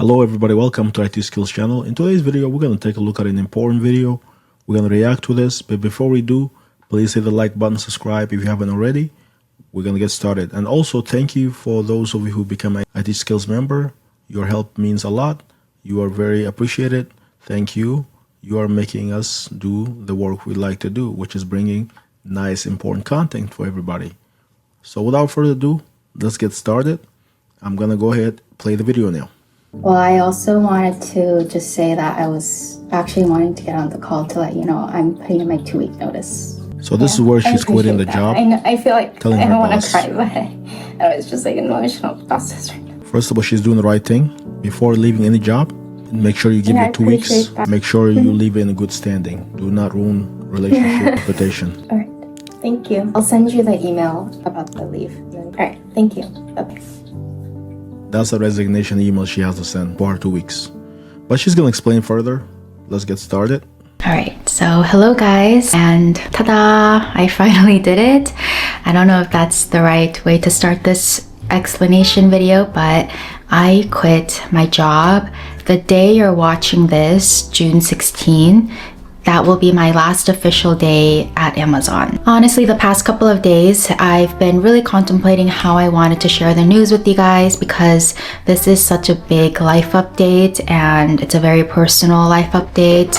Hello everybody, welcome to IT Skills channel. In today's video, we're going to take a look at an important video. We're going to react to this, but before we do, please hit the like button, subscribe if you haven't already. We're going to get started. And also, thank you for those of you who become an IT Skills member. Your help means a lot. You are very appreciated. Thank you. You are making us do the work we like to do, which is bringing nice, important content for everybody. So without further ado, let's get started. I'm going to go ahead, play the video now. Well, I also wanted to just say that I was actually wanting to get on the call to let you know I'm putting in my 2-week notice. So this is where she's quitting the job. I know, I feel like I don't want to cry, but it's just like an emotional process right now. First of all, she's doing the right thing. Before leaving any job, make sure you give your 2 weeks. Make sure you leave in a good standing. Do not ruin relationship reputation. All right. Thank you. I'll send you the email about the leave. All right. Thank you. Okay. That's a resignation email she has to send for her 2 weeks. But she's going to explain further. Let's get started. All right, so hello guys, and ta-da, I finally did it. I don't know if that's the right way to start this explanation video, but I quit my job the day you're watching this, June 16. That will be my last official day at Amazon. Honestly, the past couple of days, I've been really contemplating how I wanted to share the news with you guys because this is such a big life update and it's a very personal life update.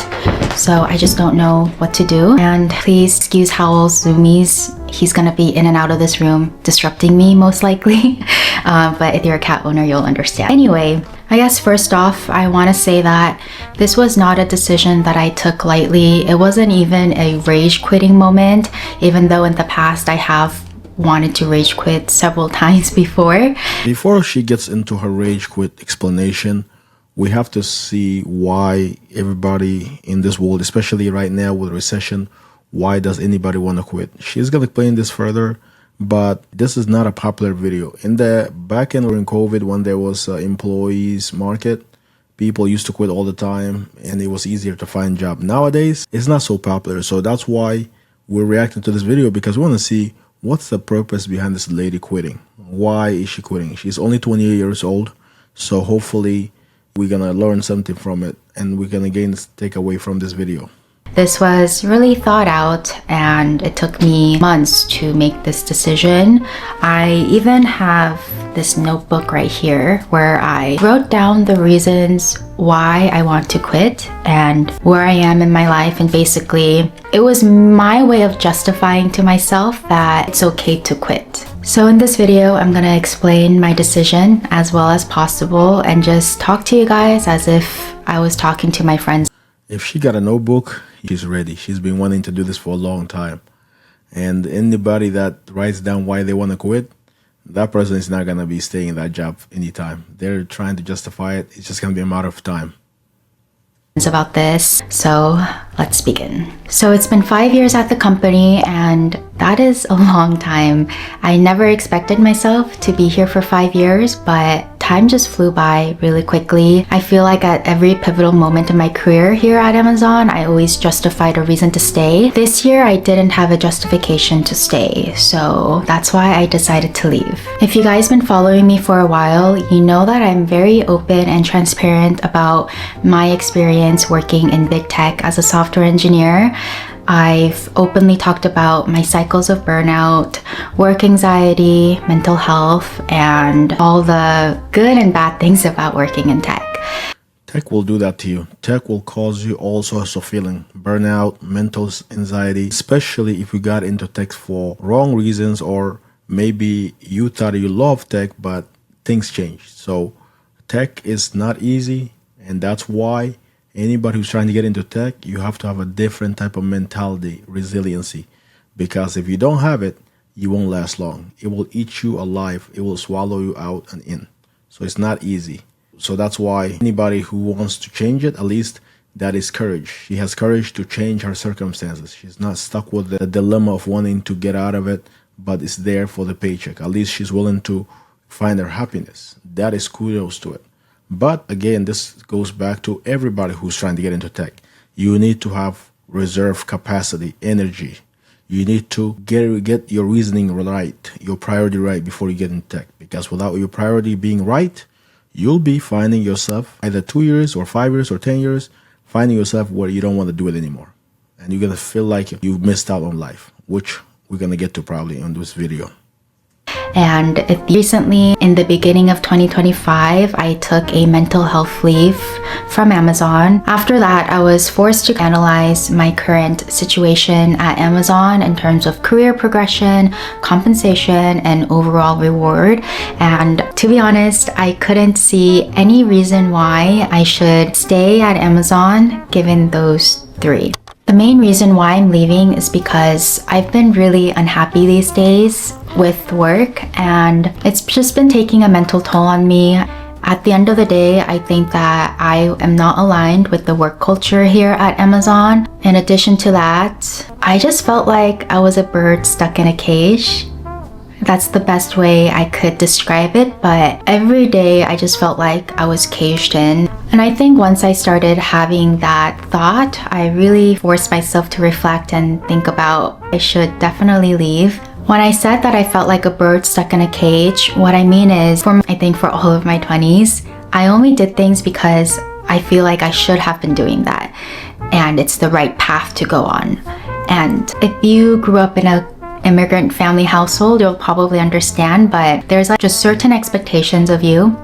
So I just don't know what to do. And please excuse Howell's zoomies. He's gonna be in and out of this room, disrupting me most likely. But if you're a cat owner, you'll understand. Anyway, I guess first off, I want to say that this was not a decision that I took lightly. It wasn't even a rage quitting moment, even though in the past I have wanted to rage quit several times before. Before she gets into her rage quit explanation, we have to see why everybody in this world, especially right now with recession, why does anybody want to quit? She's going to explain this further. But this is not a popular video. In the back end during COVID, when there was employees market, people used to quit all the time and it was easier to find a job. Nowadays, it's not so popular. So that's why we're reacting to this video, because we want to see what's the purpose behind this lady quitting. Why is she quitting? She's only 28 years old. So hopefully we're going to learn something from it and we're going to gain this takeaway from this video. This was really thought out and it took me months to make this decision. I even have this notebook right here where I wrote down the reasons why I want to quit and where I am in my life, and basically it was my way of justifying to myself that it's okay to quit. So in this video, I'm gonna explain my decision as well as possible and just talk to you guys as if I was talking to my friends. If she got a notebook, she's ready. She's been wanting to do this for a long time. And anybody that writes down why they want to quit, that person is not going to be staying in that job anytime. They're trying to justify it. It's just going to be a matter of time. About this, so let's begin. So it's been 5 years at the company and that is a long time. I never expected myself to be here for 5 years, but time just flew by really quickly. I feel like at every pivotal moment in my career here at Amazon, I always justified a reason to stay. This year, I didn't have a justification to stay, so that's why I decided to leave. If you guys been following me for a while, you know that I'm very open and transparent about my experience working in big tech as a software engineer. I've openly talked about my cycles of burnout, work anxiety, mental health, and all the good and bad things about working in tech. Tech will do that to you. Tech will cause you all sorts of feeling, burnout, mental anxiety, especially if you got into tech for wrong reasons, or maybe you thought you loved tech, but things changed. So tech is not easy, and that's why anybody who's trying to get into tech, you have to have a different type of mentality, resiliency. Because if you don't have it, you won't last long. It will eat you alive. It will swallow you out and in. So it's not easy. So that's why anybody who wants to change it, at least that is courage. She has courage to change her circumstances. She's not stuck with the dilemma of wanting to get out of it, but it's there for the paycheck. At least she's willing to find her happiness. That is kudos to it. But again, this goes back to everybody who's trying to get into tech. You need to have reserve capacity, energy. You need to get your reasoning right, your priority right before you get into tech. Because without your priority being right, you'll be finding yourself either 2 years or 5 years or 10 years, finding yourself where you don't want to do it anymore. And you're going to feel like you've missed out on life, which we're going to get to probably in this video. And recently, in the beginning of 2025, I took a mental health leave from Amazon. After that, I was forced to analyze my current situation at Amazon in terms of career progression, compensation, and overall reward. And to be honest, I couldn't see any reason why I should stay at Amazon given those three. The main reason why I'm leaving is because I've been really unhappy these days with work, and it's just been taking a mental toll on me. At the end of the day, I think that I am not aligned with the work culture here at Amazon. In addition to that, I just felt like I was a bird stuck in a cage. That's the best way I could describe it, but every day I just felt like I was caged in. And I think once I started having that thought, I really forced myself to reflect and think about I should definitely leave. When I said that I felt like a bird stuck in a cage, what I mean is, I think for all of my 20s, I only did things because I feel like I should have been doing that. And it's the right path to go on. And if you grew up in a immigrant family household, you'll probably understand, but there's just certain expectations of you.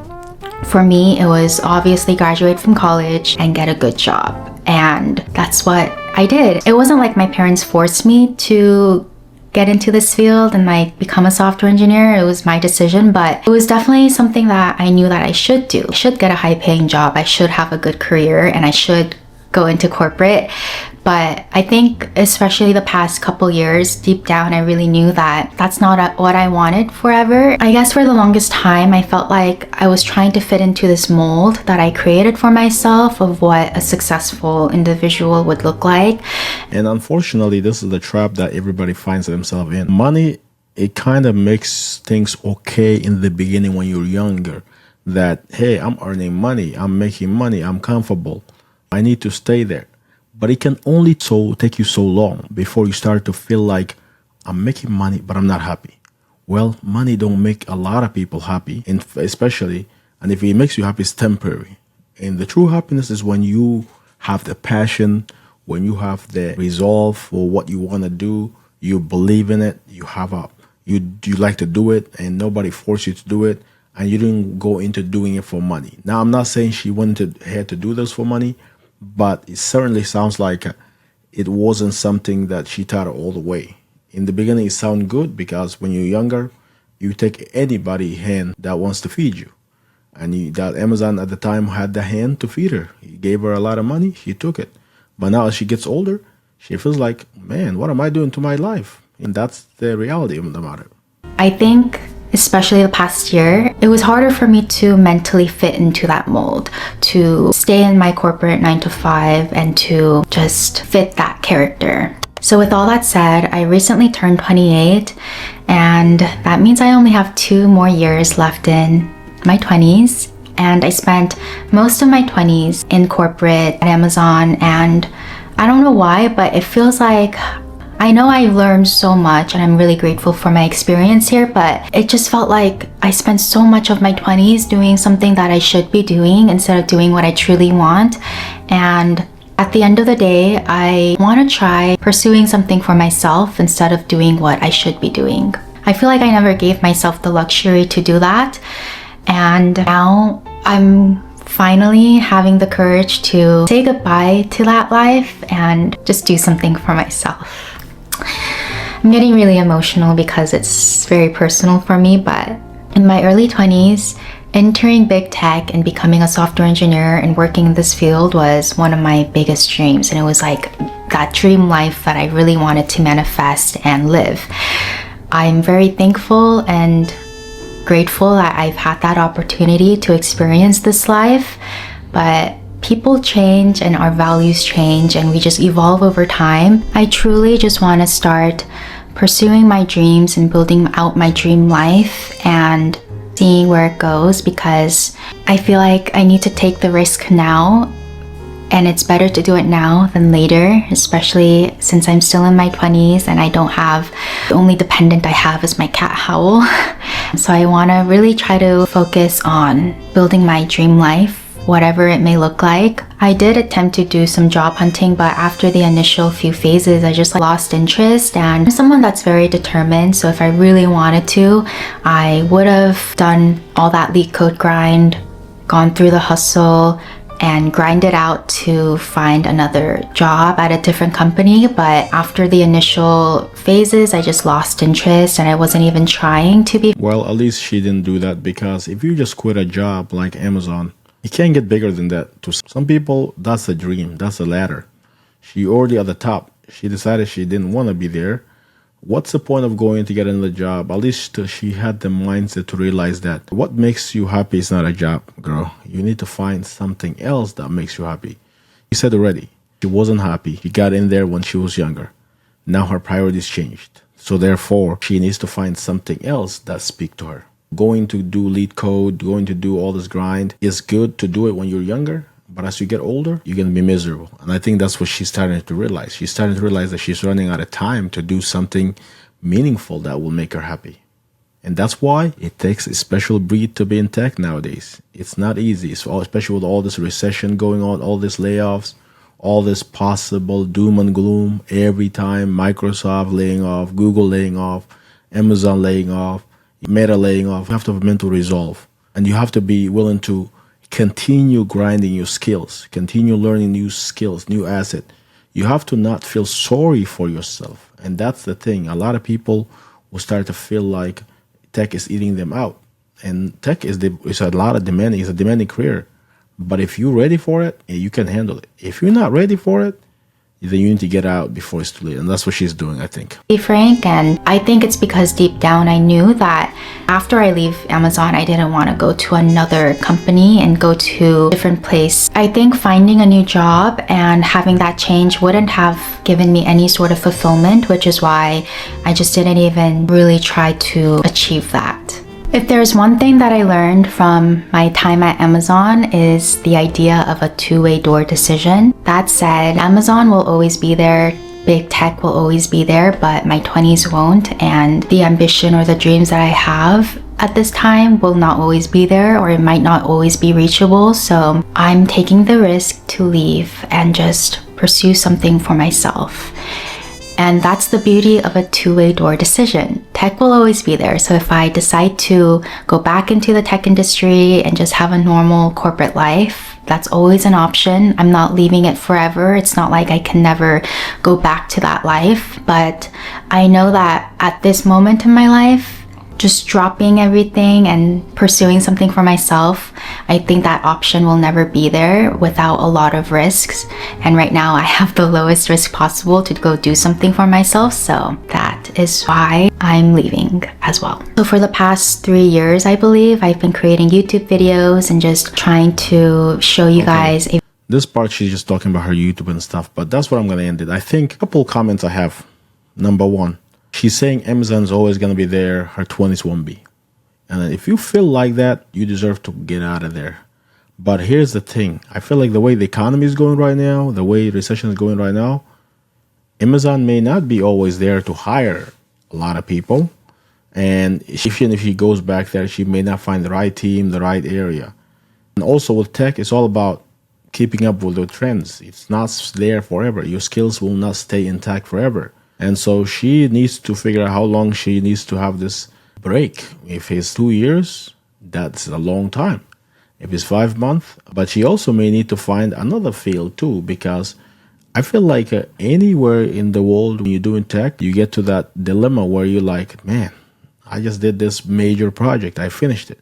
For me, it was obviously graduate from college and get a good job. And that's what I did. It wasn't like my parents forced me to get into this field and like become a software engineer. It was my decision, but it was definitely something that I knew that I should do. I should get a high paying job. I should have a good career and I should go into corporate. But I think especially the past couple years, deep down, I really knew that that's not what I wanted forever. I guess for the longest time, I felt like I was trying to fit into this mold that I created for myself of what a successful individual would look like. And unfortunately, this is the trap that everybody finds themselves in. Money, it kind of makes things okay in the beginning when you're younger. That, hey, I'm earning money, I'm making money, I'm comfortable, I need to stay there. But it can only take you so long before you start to feel like I'm making money, but I'm not happy. Well, money don't make a lot of people happy, and especially, and if it makes you happy, it's temporary. And the true happiness is when you have the passion, when you have the resolve for what you want to do, you believe in it, you like to do it, and nobody forced you to do it, and you didn't go into doing it for money. Now, I'm not saying she had to do this for money, but it certainly sounds like it wasn't something that she thought all the way. In the beginning, it sounded good because when you're younger, you take anybody hand that wants to feed you. And that Amazon at the time had the hand to feed her. He gave her a lot of money, she took it. But now as she gets older, she feels like, man, what am I doing to my life? And that's the reality of the matter. I think especially the past year, it was harder for me to mentally fit into that mold, to stay in my corporate 9 to 5 and to just fit that character. So with all that said, I recently turned 28, and that means I only have 2 more years left in my 20s. And I spent most of my 20s in corporate at Amazon, and I don't know why, but it feels like I know I learned so much and I'm really grateful for my experience here, but it just felt like I spent so much of my 20s doing something that I should be doing instead of doing what I truly want. And at the end of the day, I want to try pursuing something for myself instead of doing what I should be doing. I feel like I never gave myself the luxury to do that. And now I'm finally having the courage to say goodbye to that life and just do something for myself. I'm getting really emotional because it's very personal for me, but in my early 20s, entering big tech and becoming a software engineer and working in this field was one of my biggest dreams. And it was like that dream life that I really wanted to manifest and live. I'm very thankful and grateful that I've had that opportunity to experience this life, but people change and our values change and we just evolve over time. I truly just want to start pursuing my dreams and building out my dream life and seeing where it goes, because I feel like I need to take the risk now And it's better to do it now than later, especially since I'm still in my 20s and I don't have, the only dependent I have is my cat Howl. So I want to really try to focus on building my dream life, whatever it may look like. I did attempt to do some job hunting, but after the initial few phases, I just lost interest. And I'm someone that's very determined, so if I really wanted to, I would have done all that leak code grind, gone through the hustle, and grind it out to find another job at a different company. But after the initial phases, I just lost interest and I wasn't even trying to be. Well, at least she didn't do that, because if you just quit a job like Amazon, it can't get bigger than that. To some people, that's a dream, that's a ladder. She already at the top. She decided she didn't want to be there. What's the point of going to get another job? At least she had the mindset to realize that what makes you happy is not a job, girl. You need to find something else that makes you happy. She said already, she wasn't happy. She got in there when she was younger. Now her priorities changed. So therefore, she needs to find something else that speaks to her. Going to do lead code, going to do all this grind is good to do it when you're younger. But as you get older, you're going to be miserable. And I think that's what she's starting to realize. She's starting to realize that she's running out of time to do something meaningful that will make her happy. And that's why it takes a special breed to be in tech nowadays. It's not easy, especially with all this recession going on, all these layoffs, all this possible doom and gloom every time. Microsoft laying off, Google laying off, Amazon laying off, Meta laying off. You have to have mental resolve. And you have to be willing to continue grinding your skills, continue learning new skills, new asset. You have to not feel sorry for yourself. And that's the thing. A lot of people will start to feel like tech is eating them out. And tech is a lot of demanding. It's a demanding career. But if you're ready for it, you can handle it. If you're not ready for it, then you need to get out before it's too late. And that's what she's doing, I think. Be frank, and I think it's because deep down I knew that after I leave Amazon, I didn't want to go to another company and go to a different place. I think finding a new job and having that change wouldn't have given me any sort of fulfillment, which is why I just didn't even really try to achieve that. If there's one thing that I learned from my time at Amazon is the idea of a two-way door decision. That said, Amazon will always be there, big tech will always be there, but my 20s won't, and the ambition or the dreams that I have at this time will not always be there, or it might not always be reachable. So I'm taking the risk to leave and just pursue something for myself. And that's the beauty of a two-way door decision. Tech will always be there. So if I decide to go back into the tech industry and just have a normal corporate life, that's always an option. I'm not leaving it forever. It's not like I can never go back to that life. But I know that at this moment in my life, just dropping everything and pursuing something for myself, I think that option will never be there without a lot of risks. And right now I have the lowest risk possible to go do something for myself. So that is why I'm leaving as well. So for the past 3 years, I believe, I've been creating YouTube videos and just trying to show you guys a This part, she's just talking about her YouTube and stuff, but that's where I'm going to end it. I think a couple comments I have. Number one, she's saying Amazon's always going to be there, her 20s won't be. And if you feel like that, you deserve to get out of there. But here's the thing. I feel like the way the economy is going right now, the way recession is going right now, Amazon may not be always there to hire a lot of people. And even if she goes back there, she may not find the right team, the right area. And also with tech, it's all about keeping up with the trends. It's not there forever. Your skills will not stay intact forever. And so she needs to figure out how long she needs to have this break. If it's 2 years, that's a long time. If it's 5 months, but she also may need to find another field too, because I feel like anywhere in the world when you're doing tech, you get to that dilemma where you're like, man, I just did this major project. I finished it.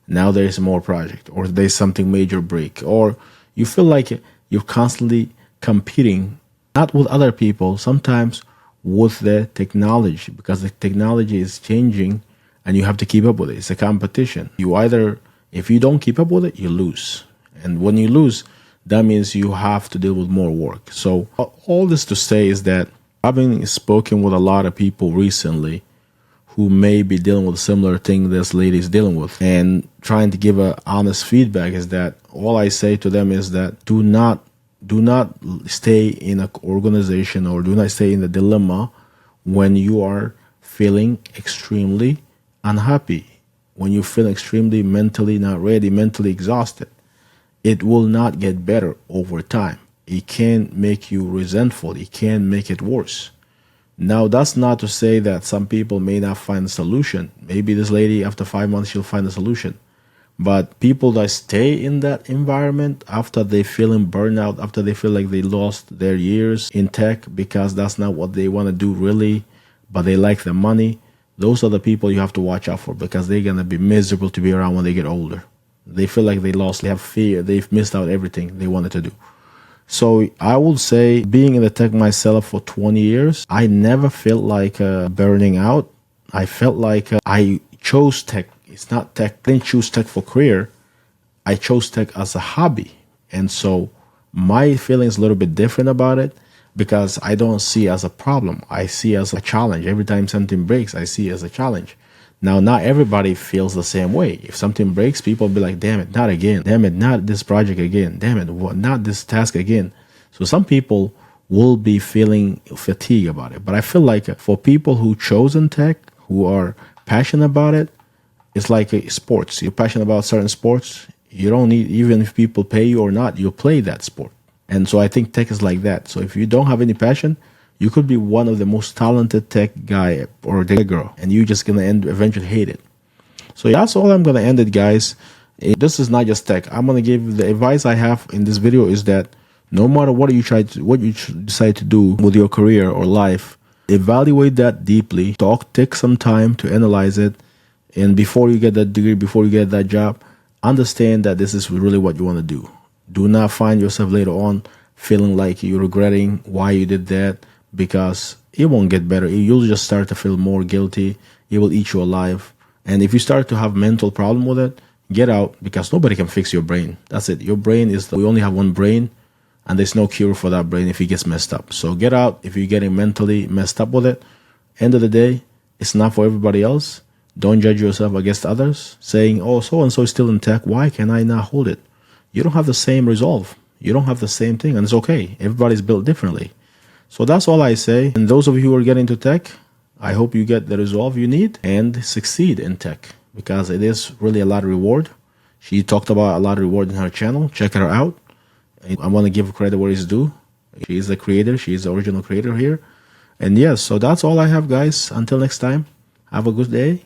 Now there's more project, or there's something major break, or you feel like you're constantly competing, not with other people, sometimes with the technology, because the technology is changing and you have to keep up with it. It's a competition. You either, if you don't keep up with it, you lose. And when you lose, that means you have to deal with more work. So all this to say is that having spoken with a lot of people recently who may be dealing with a similar thing this lady is dealing with, and trying to give a honest feedback, is that all I say to them is that do not do not stay in an organization or do not stay in the dilemma when you are feeling extremely unhappy, when you feel extremely mentally not ready, mentally exhausted. It will not get better over time. It can make you resentful. It can make it worse. Now, that's not to say that some people may not find a solution. Maybe this lady, after 5 months, she'll find a solution. But people that stay in that environment after they feeling burnout, after they feel like they lost their years in tech because that's not what they want to do really, but they like the money, those are the people you have to watch out for because they're going to be miserable to be around when they get older. They feel like they lost, they have fear, they've missed out everything they wanted to do. So I would say, being in the tech myself for 20 years, I never felt like burning out. I felt like I chose tech. It's not tech. I didn't choose tech for career. I chose tech as a hobby. And so my feeling is a little bit different about it because I don't see it as a problem. I see it as a challenge. Every time something breaks, I see it as a challenge. Now, not everybody feels the same way. If something breaks, people will be like, damn it, not again. Damn it, not this project again. Damn it, not this task again. So some people will be feeling fatigue about it. But I feel like for people who chosen tech, who are passionate about it, it's like sports. You're passionate about certain sports. You don't need, even if people pay you or not, you'll play that sport. And so I think tech is like that. So if you don't have any passion, you could be one of the most talented tech guy or the girl, and you're just gonna eventually hate it. So yeah, that's all I'm gonna end it, guys. This is not just tech. I'm gonna give the advice I have in this video is that no matter what you decide to do with your career or life, evaluate that deeply. Take some time to analyze it, and before you get that degree, before you get that job, understand that this is really what you want to do. Do not find yourself later on feeling like you're regretting why you did that, because it won't get better. You'll just start to feel more guilty. It will eat you alive. And if you start to have mental problem with it, get out, because nobody can fix your brain. That's it. Your brain we only have one brain, and there's no cure for that brain if it gets messed up. So get out if you're getting mentally messed up with it. End of the day, it's not for everybody else. Don't judge yourself against others, saying, oh, so-and-so is still in tech. Why can I not hold it? You don't have the same resolve. You don't have the same thing, and it's okay. Everybody's built differently. So that's all I say. And those of you who are getting into tech, I hope you get the resolve you need and succeed in tech, because it is really a lot of reward. She talked about a lot of reward in her channel. Check her out. I want to give credit where it's due. She is the creator. She is the original creator here. And yes, so that's all I have, guys. Until next time, have a good day.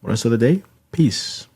Rest of the day. Peace.